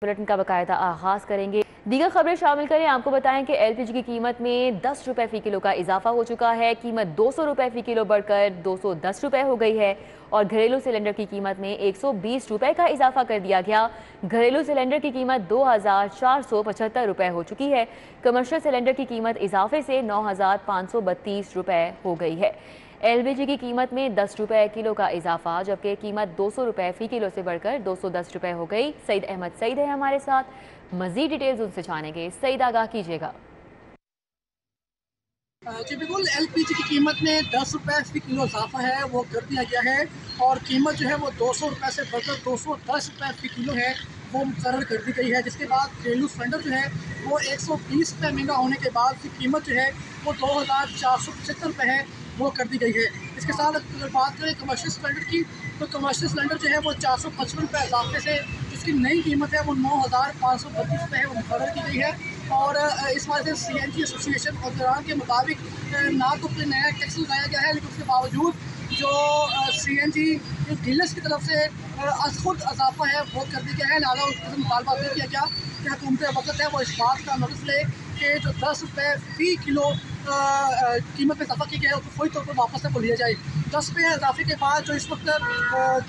Bulletin का बाकायदा आगाज करेंगे। दीगर खबरें शामिल करें। आपको बताएं कि एलपीजी की कीमत में 10 रुपए फी किलो का इजाफा हो चुका है। कीमत 200 रुपए फी किलो बढ़कर 210 रुपए हो गई है और घरेलू सिलेंडर की कीमत में 120 रुपए का इजाफा कर दिया गया। घरेलू सिलेंडर की कीमत 2475 रुपए हो चुकी है। कमर्शियल सिलेंडर की कीमत इजाफे से 9532 रुपए हो गई है। एलपीजी की कीमत में 10 रुपए किलो का इजाफा, जबकि कीमत 200 रुपए फी किलो से बढ़कर 210 रुपए हो गई। सईद अहमद सईद है हमारे साथ, मजीद डिटेल्स उनसे जानेंगे। सईद, आगाह कीजिएगा। जी बिल्कुल, एलपीजी की कीमत में 10 रुपए फी किलो इजाफा है वो कर दिया गया है और कीमत जो है वो 200 रुपए से बढ़कर 210 रुपए फी किलो है वो मुकर्रर कर दी गई है। जिसके बाद घरेलू सिलेंडर जो है वो 120 रुपये महंगा होने के बाद की कीमत जो है वो 2475 रुपये है वो कर दी गई है। इसके साथ अगर बात करें कमर्शियल सिलेंडर की, तो कमर्शियल सिलेंडर जो है वो 455 रुपये इजाफे से जिसकी नई कीमत है वो 9532 रुपये है वो मुकर्रर की गई है। और इस वजह से सीएनजी एसोसिएशन और दौरान के मुताबिक ना तो कोई नया टैक्स लगाया गया है, लेकिन उसके बावजूद जो सीएनजी डीलर्स की तरफ से खुद इजाफा है वो कर दिया गया है। लिहाजा उससे मुतालबा भी किया गया कि हुकूमत वक्त है वो इस बात का नोटिस ले कि जो 10 रुपये फी किलो कीमत में इजाफा किया गया है उसको फौरी तौर पर वापस से लिया जाए। 10 रुपये इजाफे के बाद जो इस वक्त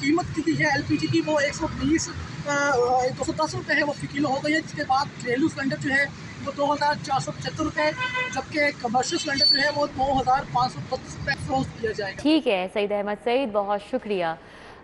कीमत की है एलपीजी की वो 210 रुपये है वो फी किलो हो गई है। जिसके बाद घरेलू सिलेंडर जो है वो 2475 रुपये, जबकि कमर्शियल सिलेंडर जो है वो 2532 रुपये फरोख्त किया जाएगा। ठीक है सईद अहमद सईद, बहुत शुक्रिया।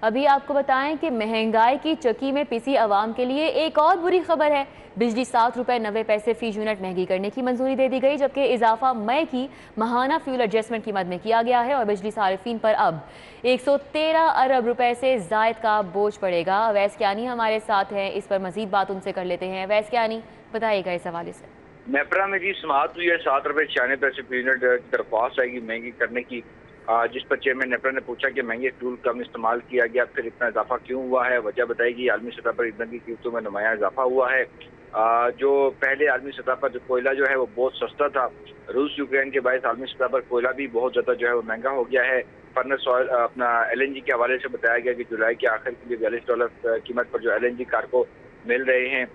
अभी आपको बताएं कि महंगाई की चक्की में पिसी आवाम के लिए एक और बुरी खबर है। बिजली 7 रुपये 90 पैसे फी यूनिट महंगी करने की मंजूरी दे दी गई, जबकि इजाफा मई की माहाना फ्यूल एडजस्टमेंट की मद में किया गया है और बिजली सारिफीन पर अब 113 अरब रुपए से जायद का बोझ पड़ेगा। अवैस कियानी हमारे साथ हैं, इस पर मजीद बात उनसे कर लेते हैं। अवैस कियानी, बताइएगा इस हवाले से। नेपरा में जी समाअत हुई है 7 रुपये 96 पैसे फी यूनिट की दरख्वास्त आएगी महंगी करने की, जिस पर चेयरमैन नेपरा ने पूछा कि महंगे फ्यूल कम इस्तेमाल किया गया, फिर इतना इजाफा क्यों हुआ है। वजह बताएगी आलमी सतह पर ईंधन की कीमतों में नुमाया इजाफा हुआ है। जो पहले आलमी सतह पर जो कोयला जो है वो बहुत सस्ता था, रूस यूक्रेन के बायस आलमी सतह पर कोयला भी बहुत ज़्यादा जो है वो महंगा हो गया है। फर्नेस ऑयल अपना LNG के हवाले से बताया गया कि जुलाई के आखिर के लिए $42 कीमत पर जो LNG कार्गो मिल रहे हैं,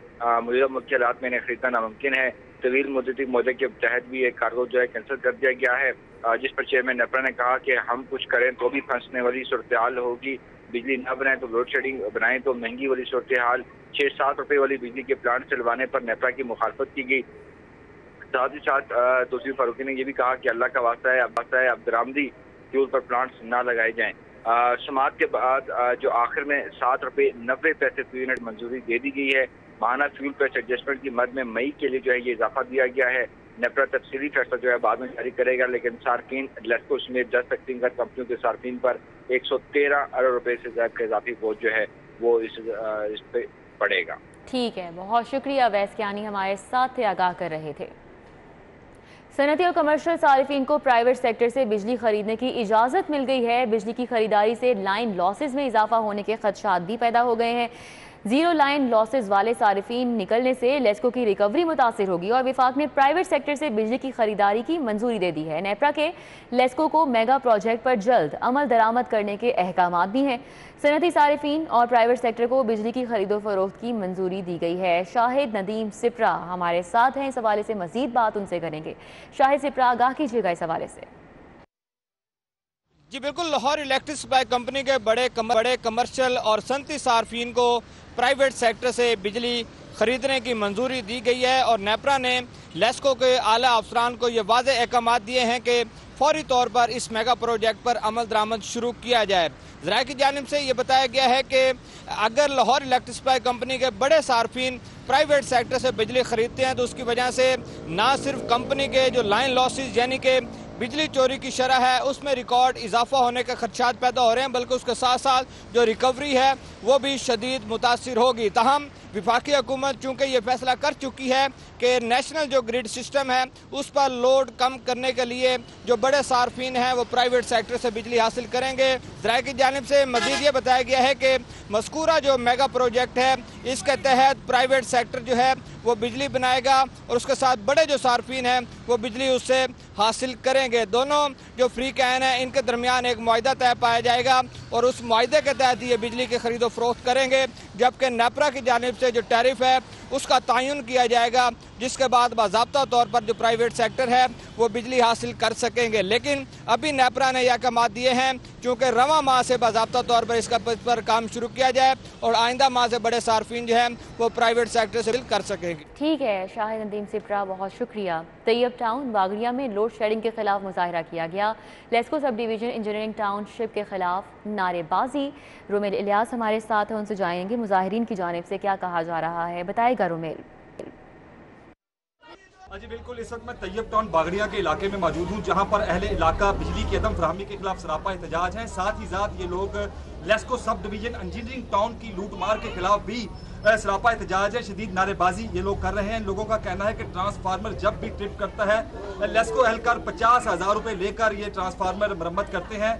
मौजूदा मुल्की हालात में इन्हें खरीदना नामुमकिन है। तवील मुद्दती मौजे के तहत भी एक कार्गो जो है कैंसिल कर दिया गया है, जिस पर चेयरमैन नेपरा ने कहा कि हम कुछ करें तो भी फंसने वाली सूरत हाल होगी, बिजली न बनाए तो लोड शेडिंग बनाएं तो महंगी वाली सूरत हाल। 6-7 रुपये वाली बिजली के प्लांट चलवाने पर नेपरा की मुखालफत की गई। साथ ही साथ तोसीफ फारूकी ने यह भी कहा कि अल्लाह का वास्ता है अब दरामदी फ्यूल पर प्लांट्स ना लगाए जाएं। समाअत के बाद जो आखिर में 7 रुपये 90 पैसे फी यूनिट मंजूरी दे दी गई है। माहाना फ्यूल प्राइस एडजस्टमेंट की मद में मई के लिए जो है ये इजाफा दिया गया है। नेपरा तफसीली फैसला जो है बाद में जारी करेगा, लेकिन सार्फिन लेस्को समेत 10 तकसीमगर कंपनियों के सार्फिन पर 113 अरब रुपए से ज्यादा का इजाफी बोझ जो है वो इस पे पड़ेगा। ठीक है, बहुत शुक्रिया। अवैस कियानी हमारे साथ थे, आगाह कर रहे थे। सनती और कमर्शियल सारिफीन को प्राइवेट सेक्टर से बिजली खरीदने की इजाज़त मिल गई है। बिजली की खरीदारी से लाइन लॉसेज में इजाफा होने के खदशात भी पैदा हो गए हैं। जीरो लाइन लॉसेज वाले सारिफीन निकलने से लेस्को की रिकवरी मुतासिर होगी और विफाक ने प्राइवेट सेक्टर से बिजली की खरीदारी की मंजूरी दे दी है। नेपरा के लेस्को को मेगा प्रोजेक्ट पर जल्द अमल दरामद करने के अहकामात भी हैं। सनती सारिफीन और प्राइवेट सेक्टर को बिजली की खरीदो फरोख्त की मंजूरी दी गई है। शाहिद नदीम सिप्रा हमारे साथ हैं, इस हवाले से मजीद बात उनसे करेंगे। शाहिद सिप्रा, आगाह कीजिएगा इस हवाले से। जी बिल्कुल, लाहौर इलेक्ट्रिक सप्लाई कंपनी के बड़े कमर्शियल और सनती सार्फिन को प्राइवेट सेक्टर से बिजली खरीदने की मंजूरी दी गई है और नेपरा ने लेस्को के आला अफसरान को ये वाज़े अहकामात दिए हैं कि फौरी तौर पर इस मेगा प्रोजेक्ट पर अमल दरामद शुरू किया जाए। ज़राए की जानिब से ये बताया गया है कि अगर लाहौर इलेक्ट्रिक सप्लाई कंपनी के बड़े सार्फिन प्राइवेट सेक्टर से बिजली खरीदते हैं तो उसकी वजह से ना सिर्फ कंपनी के जो लाइन लॉसेज यानी कि बिजली चोरी की शरह है उसमें रिकॉर्ड इजाफा होने के खदशात पैदा हो रहे हैं, बल्कि उसके साथ साथ जो रिकवरी है वो भी शदीद मुतासिर होगी। ताहम विफाकी हुकूमत चूँकि ये फैसला कर चुकी है कि नेशनल जो ग्रिड सिस्टम है उस पर लोड कम करने के लिए जो बड़े सार्फिन हैं वो प्राइवेट सेक्टर से बिजली हासिल करेंगे। ज़राए की जानिब से मज़ीद ये बताया गया है कि मज़कूरा जो मेगा प्रोजेक्ट है इसके तहत प्राइवेट सेक्टर जो है वो बिजली बनाएगा और उसके साथ बड़े जो सार्फिन हैं वो बिजली उससे हासिल करेंगे। दोनों जो फ्री कैन है इनके दरमियान एक मुआहदा तय पाया जाएगा और उस मुआहदे के तहत ये बिजली की खरीदो फरोख्त करेंगे, जबकि नेपरा की जानिब से से जो टैरिफ है उसका तयन किया जाएगा, जिसके बाद बाज़ाब्ता तौर पर जो प्राइवेट सेक्टर है वो बिजली हासिल कर सकेंगे। लेकिन अभी नेपरा ने यह अहकाम दिए हैं क्योंकि रवां माह से बाज़ाब्ता तौर पर इसका पर काम शुरू किया जाए और आइंदा माह से बड़े सार्फिन जो है वो प्राइवेट सेक्टर से बिल कर सकेंगे। ठीक है शाहिद नदीम सिप्रा, बहुत शुक्रिया। तैयब टाउन बागड़िया में लोड शेडिंग के खिलाफ मुजाहरा किया गया। LESCO sub division engineering township के खिलाफ नारेबाजी। रोमेल इलियास हमारे साथ हैं, उनसे जानेंगे मुजाहिरीन की जानिब से क्या कहा जा रहा है। बताएगा रोमेल। जी बिल्कुल, इस वक्त मैं तैयब टाउन बागड़िया के इलाके में मौजूद हूँ, जहाँ पर अहले इलाका बिजली की अदम फराहमी के खिलाफ सरापा एहतजाज है। साथ ही साथ ये लोग LESCO sub division engineering town की लूटमार के खिलाफ भी सरापा एहतजाज है, शदीद नारेबाजी ये लोग कर रहे हैं। लोगों का कहना है कि ट्रांसफार्मर जब भी ट्रिप करता है लेस्को एहलकार 50,000 रुपये लेकर ये ट्रांसफार्मर मरम्मत करते हैं।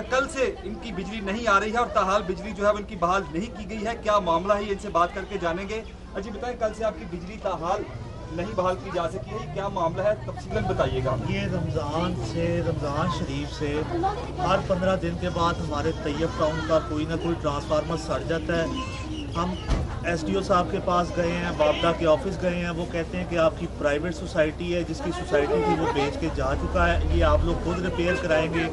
कल से इनकी बिजली नहीं आ रही है और ताहाल बिजली जो है वो इनकी बहाल नहीं की गई है। क्या मामला है, इनसे बात करके जानेंगे। जी बताएं, कल से आपकी बिजली ताहाल नहीं बहाल की जा सकी है, क्या मामला है, तफसीलन बताइएगा। ये रमज़ान शरीफ से हर 15 दिन के बाद हमारे तैयब टाउन का कोई ना कोई ट्रांसफार्मर सड़ जाता है। हम SDO साहब के पास गए हैं, बाबदा के ऑफिस गए हैं, वो कहते हैं कि आपकी प्राइवेट सोसाइटी है, जिसकी सोसाइटी थी वो बेच के जा चुका है, ये आप लोग खुद रिपेयर कराएंगे।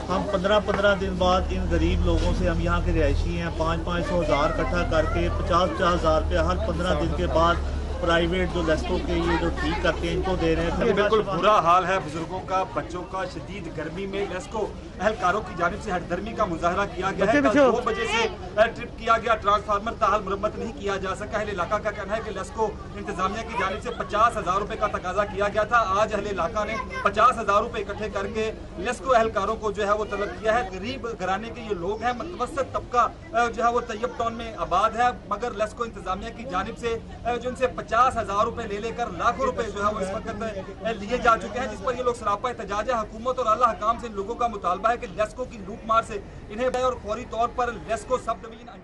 हम 15-15 दिन बाद इन गरीब लोगों से, हम यहाँ के रिहायशी हैं, 500-500 हज़ार इकट्ठा करके 50-50 हज़ार रुपये हर 15 दिन के बाद प्राइवेट जो लेस्को के ये जो ठीक करते हैं इनको दे रहे हैं। बिल्कुल बुरा हाल है बुजुर्गों का, बच्चों का। शदीद गर्मी में लेस्को एहलकारों की जानिब से हटदर्मी का मुजाहरा किया गया है। 2 बजे से ट्रिप किया गया, ट्रांसफार्मर ताहाल मुरम्मत नहीं किया जा सका है। इलाका का कहना है कि लेस्को इंतजामिया की जानिब से 50,000 रुपये का तकाजा किया गया था। आज अहले इलाका ने 50,000 रुपये इकट्ठे करके लेस्को एहलकारों को जो है वो तलब किया है। गरीब घराने के ये लोग हैं, मतवसत तबका जो है वो तैयब टाउन में आबाद है, मगर लेस्को इंतजामिया की जानिब से जो इनसे 50,000 रुपए ले लेकर लाखों रुपए जो है वो इस वक्त लिए जा चुके हैं, जिस पर ये लोग सरापा एहतजाज है। हुकूमत और आला हकाम से लोगों का मुतालबा है कि लेस्को की लूटमार से इन्हें और फौरी तौर पर लेस्को सब डिवीजन।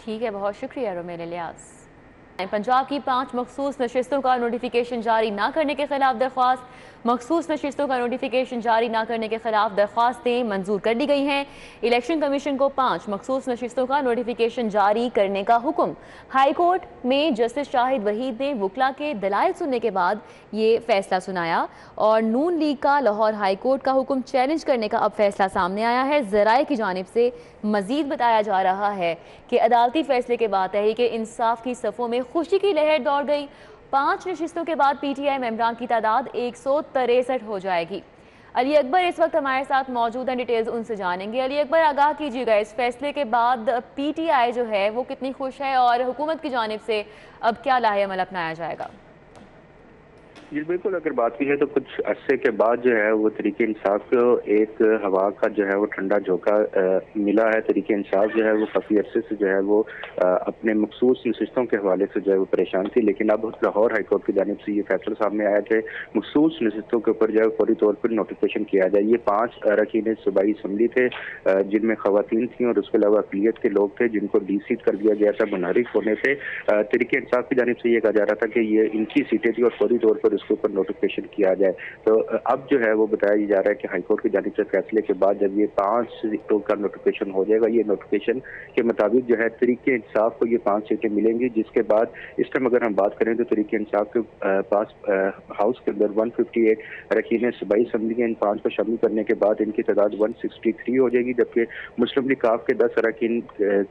ठीक है, बहुत शुक्रिया रोमेल इलियास। पंजाब की 5 मखसूस नशिस्तों का नोटिफिकेशन जारी ना करने के खिलाफ दरख्वास्त। मखसूस नशिस्तों का नोटिफिकेशन जारी ना करने के खिलाफ दरख्वास्तें मंजूर कर दी गई हैं। इलेक्शन कमीशन को 5 मखसूस नशिस्तों का नोटिफिकेशन जारी करने का हुक्म। हाई कोर्ट में जस्टिस शाहिद वहीद ने वकला के दलाइल सुनने के बाद ये फैसला सुनाया और नून लीग का लाहौर हाई कोर्ट का हुक्म चैलेंज करने का अब फैसला सामने आया है। ज़राए की जानिब से मजीद बताया जा रहा है कि अदालती फैसले के बाद तहरीक इंसाफ की सफ़ों में खुशी की लहर दौड़ गई। 5 नशिस्तों के बाद PTI मेंबरान की तादाद 163 हो जाएगी। अली अकबर इस वक्त हमारे साथ मौजूद हैं, डिटेल्स उनसे जानेंगे। अली अकबर, आगाह कीजिएगा, इस फैसले के बाद PTI जो है वो कितनी खुश है और हुकूमत की जानिब से अब क्या लाहे अमल अपनाया जाएगा? जी बिल्कुल, अगर बात की है तो कुछ अरसे के बाद जो है वो तरीके इंसाफ को एक हवा का जो है वो ठंडा झोंका मिला है। तरीके इंसाफ जो है वो काफ़ी अरसे से जो है वो अपने मखसूस नशिस्तों के हवाले से जो है वो परेशान थी, लेकिन अब लाहौर हाई कोर्ट की जानिब से ये फैसला सामने आया कि मखसूस नशिस्तों के ऊपर जो है फौरी तौर पर नोटिफिकेशन किया जाए। ये 5 अरकान सूबाई असम्बली थे, जिनमें खवातीन थी और उसके अलावा अक़लियत के लोग थे, जिनको डीसीट कर दिया गया था मुनहरिफ होने से। तरीके इंसाफ की जानिब से ये कहा जा रहा था कि ये इनकी सीटें थी और फौरी तौर पर उसके ऊपर नोटिफिकेशन किया जाए। तो अब जो है वो बताया जा रहा है कि हाईकोर्ट की जानिब से फैसले के बाद जब ये 5 सीटों का नोटिफिकेशन हो जाएगा, ये नोटिफिकेशन के मुताबिक जो है तरीके इंसाफ को ये 5 सीटें मिलेंगी, जिसके बाद इस टाइम अगर हम बात करें तो तरीके इंसाफ के पास हाउस के अंदर 158 अरकान सूबाई असम्बली के इन 5 को शामिल करने के बाद इनकी तादाद 163 हो जाएगी, जबकि मुस्लिम लीग काफ के 10 अरकान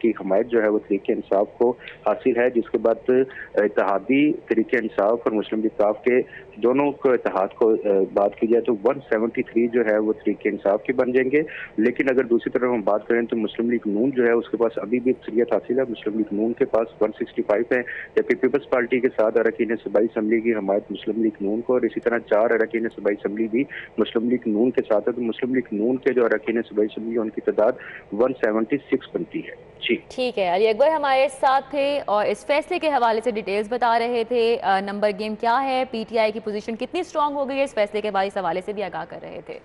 की हमायत जो है वो तरीके इंसाफ को हासिल है। जिसके बाद इत्तेहादी तरीके इंसाफ और मुस्लिम लीग काफ के दोनों को इत्तेहाद को बात की जाए तो 173 जो है वो तरीके इंसाफ के बन जाएंगे। लेकिन अगर दूसरी तरफ हम बात करें तो मुस्लिम लीग नून जो है उसके पास अभी भी अक्सरियत हासिल है। मुस्लिम लीग नून के पास 165 है, जबकि पीपल्स पार्टी के 7 अरकान सूबाई असम्बली की हमायत मुस्लिम लीग नून को और इसी तरह 4 अरकान सूबाई असम्बली भी मुस्लिम लीग नून के साथ है। तो मुस्लिम लीग नून के जो अरकान सूबाई असम्बली उनकी तादाद 176 बनती है। जी ठीक है, अली अकबर हमारे साथ थे और इस फैसले के हवाले से डिटेल्स बता रहे थे। नंबर गेम क्या है, PTI की पोजीशन कितनी स्ट्रांग हो गई है, इस फैसले के बाद इस हवाले से भी आगाह कर रहे थे।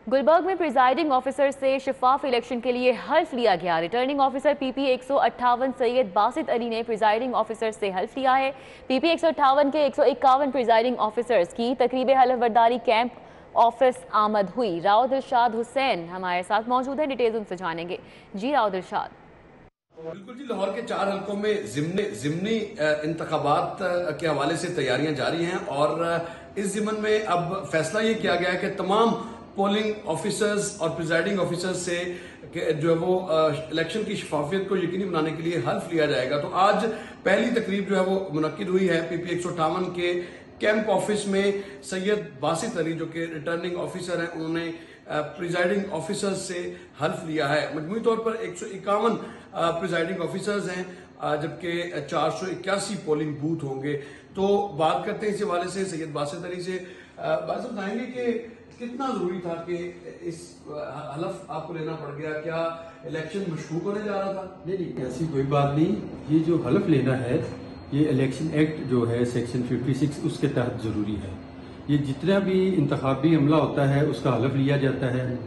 गुलबर्ग में प्रिजाइडिंग ऑफिसर से शफाफ इलेक्शन के लिए हल्फ लिया गया। Returning officer PP 158 Syed Basit Ali ने प्रिजाइडिंग ऑफिसर से हल्फ लिया है। PP 158 के 151 प्रिजाइडिंग ऑफिसर्स की तकरीब हल्फ बर्दारी कैंप ऑफिस आमद हुई। राव दिलशाद हुसैन हमारे साथ मौजूद है, डिटेल्स उनसे जानेंगे। जी राव दिलशाद। बिल्कुल जी, लाहौर के 4 हलकों में ज़िमनी इंतखाबात के हवाले से तैयारियां जारी हैं और इस ज़िमन में अब फैसला ये किया गया है कि तमाम पोलिंग ऑफिसर्स और प्रिजाइडिंग ऑफिसर्स से जो है वो इलेक्शन की शफाफियत को यकीनी बनाने के लिए हल्फ लिया जाएगा। तो आज पहली तकरीब जो है वो मुनक्किद हुई है PP 158 के कैंप ऑफिस में। सैयद बासित अली जो कि रिटर्निंग ऑफिसर हैं, उन्होंने प्रिजाइडिंग ऑफिसर्स से हल्फ लिया है। मजमूई तौर पर 151 प्रिजाइडिंग ऑफिसर्स हैं, जबकि 481 पोलिंग बूथ होंगे। तो बात करते हैं इस हवाले से सैयद बासित अली से। बासित बताएंगे कि कितना जरूरी था कि इस हलफ आपको लेना पड़ गया, क्या इलेक्शन मशकूक होने जा रहा था? नहीं, ऐसी कोई बात नहीं। ये जो हलफ लेना है ये इलेक्शन एक्ट जो है सेक्शन 56 उसके तहत ज़रूरी है। ये जितना भी इंतखाबी अमला होता है उसका हलफ लिया जाता है।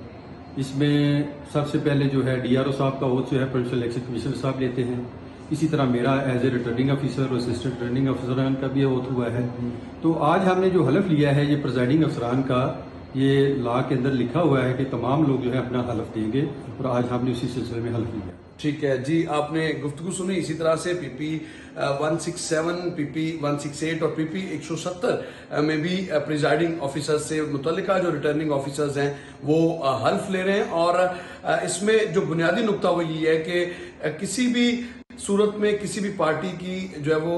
इसमें सबसे पहले जो है DRO साहब का ओथ जो है प्रोविंशियल इलेक्शन कमिश्नर साहब लेते हैं। इसी तरह मेरा एज ए रिटर्निंग ऑफिसर और असिस्टेंट रिटर्निंग ऑफिसरान का भी ओथ हुआ है। तो आज हमने जो हलफ लिया है ये प्रिजाइडिंग अफसरान का, ये लॉ के अंदर लिखा हुआ है कि तमाम लोग जो है अपना हलफ देंगे और आज हमने उसी सिलसिले में हलफ लिया। ठीक है जी, आपने गुफ्तगू सुनी। इसी तरह से PP 167, PP 168 और PP 170 में भी प्रिजाइडिंग ऑफिसर से मुतल्लिका जो रिटर्निंग ऑफिसर्स हैं वो हल्फ ले रहे हैं। और इसमें जो बुनियादी नुक्ता वो ये है कि किसी भी सूरत में किसी भी पार्टी की जो है वो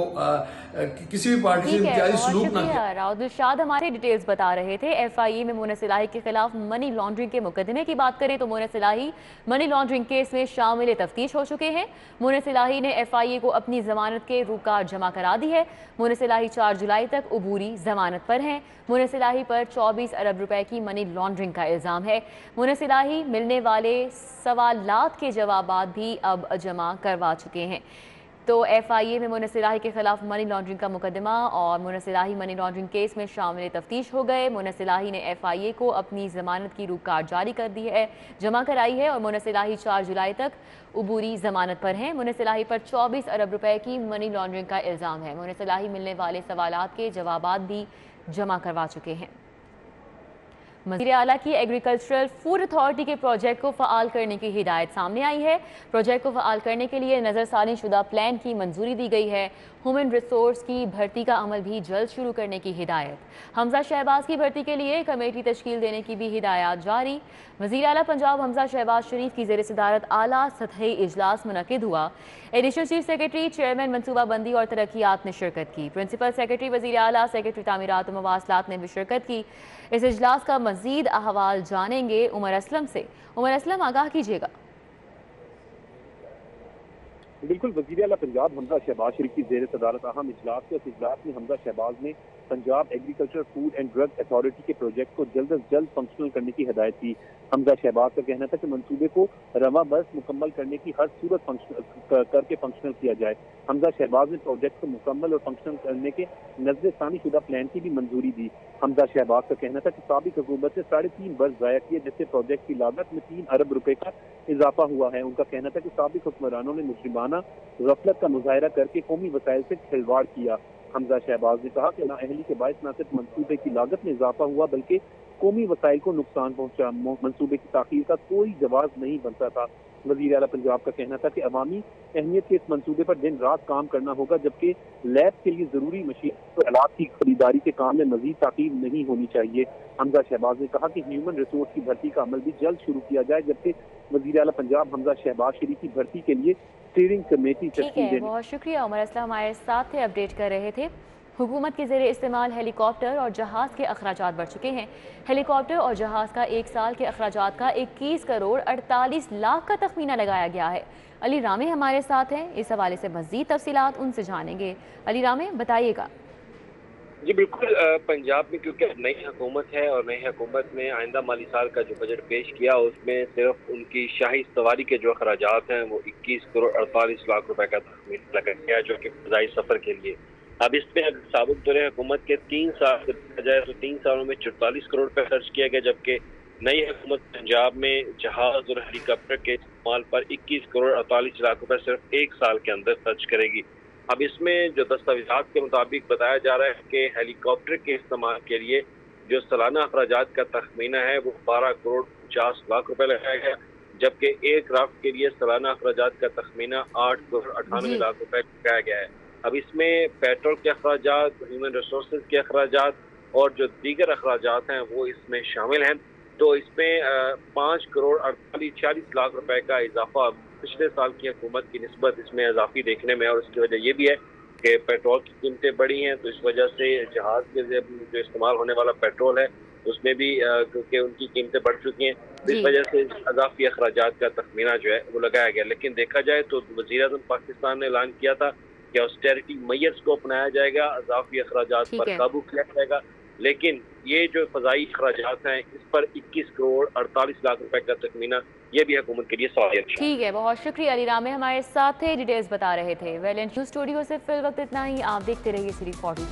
किसी भी पार्टी से इम्तियाजी सलूक ना किया। राउत दिलशाद हमारे डिटेल्स बता रहे थे। FIA में मोनस इलाही के खिलाफ मनी लॉन्ड्रिंग के मुकदमे की बात करें तो मोनस इलाही मनी लॉन्ड्रिंग केस में शामिल तफ्तीश हो चुके हैं। मोनस इलाही ने FIA को अपनी जमानत के रूपकार जमा करा दी है। मोनस इलाही 4 जुलाई तक उबूरी जमानत पर हैं। मोनस इलाही पर 24 अरब रुपए की मनी लॉन्ड्रिंग का इल्ज़ाम है। मोनस इलाही मिलने वाले सवालात के जवाबात भी अब जमा करवा चुके हैं। तो FIA में मोनस इलाही के खिलाफ मनी लॉन्ड्रिंग का मुकदमा और मोनस इलाही मनी लॉन्ड्रिंग केस में शामिल तफ्तीश हो गए। मोनस इलाही ने FIA को अपनी जमानत की रूपकार जारी कर दी है, जमा कराई है और मोनस इलाही 4 जुलाई तक उबूरी जमानत पर हैं। मोनस इलाही पर 24 अरब रुपए की मनी लॉन्ड्रिंग का इल्ज़ाम है। मोनस इलाही मिलने वाले सवालात के जवाबात भी जमा करवा चुके हैं। वज़ीर आला की एग्रीकल्चरल फूड अथॉरिटी के प्रोजेक्ट को फ़आल करने की हिदायत सामने आई है। प्रोजेक्ट को फ़आल करने के लिए नज़रसानी शुदा प्लान की मंजूरी दी गई है। ह्यूमन रिसोर्स की भर्ती का अमल भी जल्द शुरू करने की हिदायत। हमजा शहबाज की भर्ती के लिए कमेटी तश्कील देने की भी हिदायत जारी। वज़ीर आला पंजाब हमजा शहबाज शरीफ की ज़ेर सदारत आला सतही इजलास मुनक़िद हुआ। एडिशनल चीफ सेक्रेटरी, चेयरमैन मनसूबाबंदी और तरक्यात ने शिरकत की। प्रिंसिपल सेक्रेटरी वज़ीर आला, सेक्रेटरी तामीरात और मवासलात ने भी शिरकत की। इस इजलास का मज़ीद अहवाल जानेंगे उमर असलम से। उमर असलम, आगाह कीजिएगा। बिल्कुल, वज़ीर आला पंजाब हमजा शहबाज शरीफ की ज़ेर सदारत अहम इजलास के इजलास में हमजा शहबाज ने Punjab agriculture food and drug authority के प्रोजेक्ट को जल्द अज जल्द फंक्शनल करने की हिदायत की। हमजा शहबाज का कहना था कि मंसूबे को रवा बस मुकम्मल करने की हर सूरत करके फंक्शनल किया जाए। हमजा शहबाज ने प्रोजेक्ट को मुकम्मल और फंक्शनल करने के नज़र सानी शुदा प्लान की भी मंजूरी दी। हमजा शहबाज का कहना था कि साबिक हुकूमत ने 3.5 बरस ज़ाया किए, जिससे प्रोजेक्ट की लागत में 3 अरब रुपए का इजाफा हुआ है। उनका कहना था कि साबिक हुक्मरानों ने मुजरिमाना गफलत का मुजाहरा करके कौमी वसाइल से खिलवाड़ किया। हमजा शहबाज ने कहा कि नाअहली के बायस न सिर्फ मंसूबे की लागत में इजाफा हुआ बल्कि कौमी वसाइल को नुकसान पहुंचा। मंसूबे की ताखीर का कोई जवाब नहीं बनता था। वज़ीर आला पंजाब का कहना था कि अवामी अहमियत के इस मंसूबे पर दिन रात काम करना होगा, जबकि लैब के लिए जरूरी मशीन और आलात की खरीदारी के काम में मजीद ताकीर नहीं होनी चाहिए। हमजा शहबाज ने कहा कि ह्यूमन रिसोर्स की भर्ती का अमल भी जल्द शुरू किया जाए, जबकि वज़ीर आला पंजाब हमजा शहबाज शरीफ की भर्ती के लिए स्टीयरिंग कमेटी तश्कील देने। बहुत शुक्रिया उमर असलम, हमारे साथ अपडेट कर रहे थे। हुकूमत के ज़रिए इस्तेमाल हेलीकॉप्टर और जहाज़ के अखराजात बढ़ चुके हैं। हेलीकॉप्टर और जहाज़ का 1 साल के अखराजात का 21 करोड़ 48 लाख का तखमीना लगाया गया है। अली रामे हमारे साथ हैं, इस हवाले से मज़ीद तफसीलात उनसे जानेंगे। अली रामे, बताइएगा। जी बिल्कुल, पंजाब में क्योंकि नई हुकूमत है और नई हुकूमत ने आइंदा माली साल का जो बजट पेश किया उसमें सिर्फ उनकी शाही सवारी के जो अखराजात हैं वो 21 करोड़ 48 लाख रुपए का तखमीना लगाया गया है, जो कि फ़ज़ाई सफ़र के लिए। अब इसमें अगर साबिक दौरे हुकूमत के 3 साल देखा जाए तो 3 सालों में 44 करोड़ रुपए खर्च किया गया, जबकि नई हुकूमत पंजाब में जहाज और हेलीकॉप्टर के इस्तेमाल पर 21 करोड़ 48 लाख रुपए सिर्फ 1 साल के अंदर खर्च करेगी। अब इसमें जो दस्तावेजात के मुताबिक बताया जा रहा है कि हेलीकॉप्टर के इस्तेमाल के लिए जो सालाना अखराजात का तखमीना है वो 12 करोड़ 50 लाख रुपए लगाया गया, جبکہ ایئر کرافٹ کے لیے سالانہ اخراجات کا تخمینہ 8 کروڑ 98 لاکھ روپے کہا گیا ہے۔ اب اس میں پیٹرول کے اخراجات، ہیومن ریسورسز کے اخراجات اور جو دیگر اخراجات ہیں وہ اس میں شامل ہیں۔ تو اس میں 5 کروڑ 46 لاکھ روپے کا اضافہ پچھلے سال کی حکومت کی نسبت اس میں اضافی دیکھنے میں، اور اس کی وجہ یہ بھی ہے کہ پیٹرول کی قیمتیں بڑھی ہیں، تو اس وجہ سے جہاز کے جو استعمال ہونے والا پیٹرول ہے اس میں بھی کیونکہ ان کی قیمتیں بڑھ چکی ہیں، اس وجہ سے اضافی اخراجات کا تخمینہ جو ہے وہ لگایا گیا۔ لیکن دیکھا جائے تو وزیر اعظم پاکستان نے اعلان کیا تھا کہ آسٹیرٹی میئرز کو اپنایا جائے گا، اضافی اخراجات پر قابو کیا جائے گا، لیکن یہ جو فضائی اخراجات ہیں اس پر 21 کروڑ 48 لاکھ روپے کا تخمینہ، یہ بھی حکومت کے لیے سوالیہ ہے۔ ٹھیک ہے، بہت شکریہ علی رام ہمارے ساتھ تھے، ڈیٹیلز بتا رہے تھے۔ ویلنٹ نیوز اسٹوڈیو سے فی الوقت اتنا ہی، آپ دیکھتے رہیے سیریز 40۔